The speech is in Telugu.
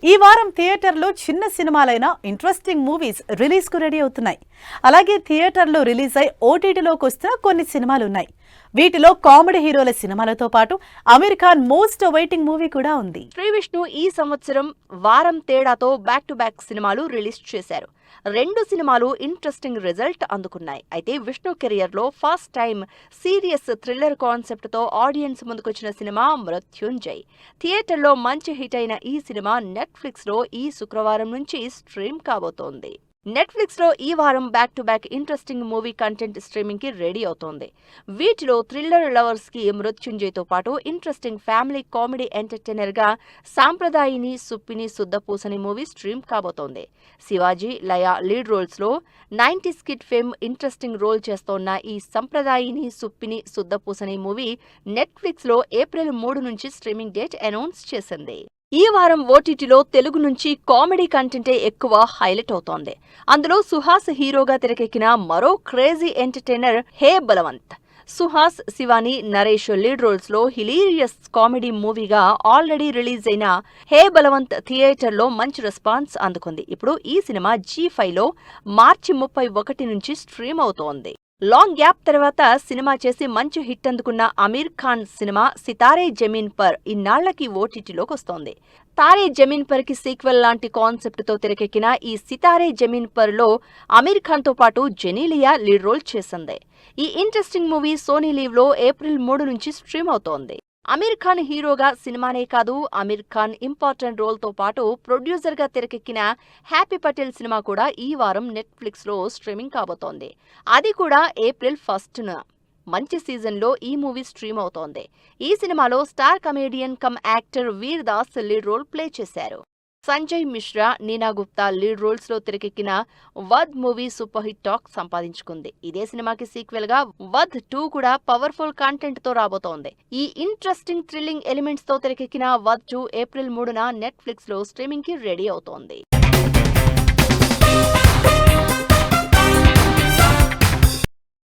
ఈ వారం థియేటర్లో చిన్న సినిమాలైన ఇంట్రెస్టింగ్ మూవీస్ రిలీజ్కు రెడీ అవుతున్నాయి. అలాగే థియేటర్లో రిలీజ్ అయి ఓటీటీలోకి వస్తున్న కొన్ని సినిమాలు ఉన్నాయి. వీటిలో కామెడీ హీరోల సినిమాలతో పాటు Aamir Khan most awaiting movie కూడా ఉంది. శ్రీ విష్ణు ఈ సంవత్సరం వారం తేడాతో బ్యాక్ టు బ్యాక్ సినిమాలు రిలీజ్ చేశారు. 2 సినిమాలు ఇంట్రెస్టింగ్ రిజల్ట్ అందుకున్నాయి. అయితే విష్ణు కెరియర్ లో first time serious thriller concept తో ఆడియన్స్ ముందుకొచ్చిన సినిమా మృత్యుంజయ్. థియేటర్లో మంచి హిట్ అయిన ఈ సినిమా నెట్ఫ్లిక్స్ లో ఈ శుక్రవారం నుంచి స్ట్రీమ్ కాబోతోంది. నెట్ఫ్లిక్స్ లో ఈ వారం back to back interesting movie content streaming కి రెడీ అవుతోంది. వీటిలో థ్రిల్లర్ లవర్స్ కి మృత్యుంజయ్ తో పాటు ఇంట్రెస్టింగ్ ఫ్యామిలీ కామెడీ ఎంటర్టైనర్ గా సాంప్రదాయిని సుప్పిని సుద్దపూసని మూవీ స్ట్రీమ్ కాబోతోంది. శివాజీ, లయ లీడ్ రోల్స్ లో 90s kid fame interesting role చేస్తోన్న ఈ సంప్రదాయిని సుప్పిని సుద్దపూసని మూవీ నెట్ఫ్లిక్స్ లో ఏప్రిల్ 3 నుంచి స్ట్రీమింగ్ డేట్ అనౌన్స్ చేసింది. ఈ వారం ఓటీటీలో తెలుగు నుంచి కామెడీ కంటెంటే ఎక్కువ హైలైట్ అవుతోంది. అందులో సుహాస్ హీరోగా తెరకెక్కిన మరో క్రేజీ ఎంటర్టైనర్ హే బలవంత్. సుహాస్, శివాని, నరేష్ లీడ్ రోల్స్ లో హిలీరియస్ కామెడీ మూవీగా ఆల్రెడీ రిలీజ్ అయిన హే బలవంత్ థియేటర్లో మంచి రెస్పాన్స్ అందుకుంది. ఇప్పుడు ఈ సినిమా G5లో మార్చి 31 నుంచి స్ట్రీమ్ అవుతోంది. లాంగ్ గ్యాప్ తర్వాత సినిమా చేసి మంచి హిట్ అందుకున్న అమీర్ ఖాన్ సినిమా సితారే జమీన్ పర్ ఇన్నాళ్లకి ఓటీటీలోకి వస్తోంది. తారే జమీన్ పర్ కి సీక్వెల్ లాంటి కాన్సెప్ట్ తో తెరకెక్కిన ఈ సితారే జమీన్ పర్ లో అమీర్ ఖాన్ తో పాటు జెనీలియా లీడ్ రోల్ చేసింది. ఈ ఇంట్రెస్టింగ్ మూవీ సోనీ లీవ్ లో ఏప్రిల్ 3 నుంచి స్ట్రీమ్ అవుతోంది. అమీర్ ఖాన్ హీరోగా సినిమానే కాదు, అమీర్ ఖాన్ ఇంపార్టెంట్ రోల్ తో పాటు ప్రొడ్యూసర్ గా తెరకెక్కిన హ్యాపీ పటేల్ సినిమా కూడా ఈ వారం నెట్ఫ్లిక్స్ లో స్ట్రీమింగ్ కాబోతోంది. అది కూడా ఏప్రిల్ 1న. మంచి సీజన్ లో ఈ మూవీ స్ట్రీమ్ అవుతోంది. ఈ సినిమాలో స్టార్ కమేడియన్ కమ్ యాక్టర్ వీర్ దాస్ లీడ్ రోల్ ప్లే చేశారు. సంజయ్ మిశ్రా, నీనా గుప్తా లీడ్ రోల్స్ లో తెరకెక్కిన వధ్ మూవీ సూపర్ హిట్ టాక్ సంపాదించుకుంది. ఇదే సినిమాకి సీక్వెల్ గా వధ్ 2 కూడా పవర్ఫుల్ కంటెంట్ తో రాబోతోంది. ఈ ఇంట్రెస్టింగ్ థ్రిల్లింగ్ ఎలిమెంట్స్ తో తెరకెక్కిన వధ్ 2 ఏప్రిల్ 3న నెట్ఫ్లిక్స్ లో స్ట్రీమింగ్ కి రెడీ అవుతోంది.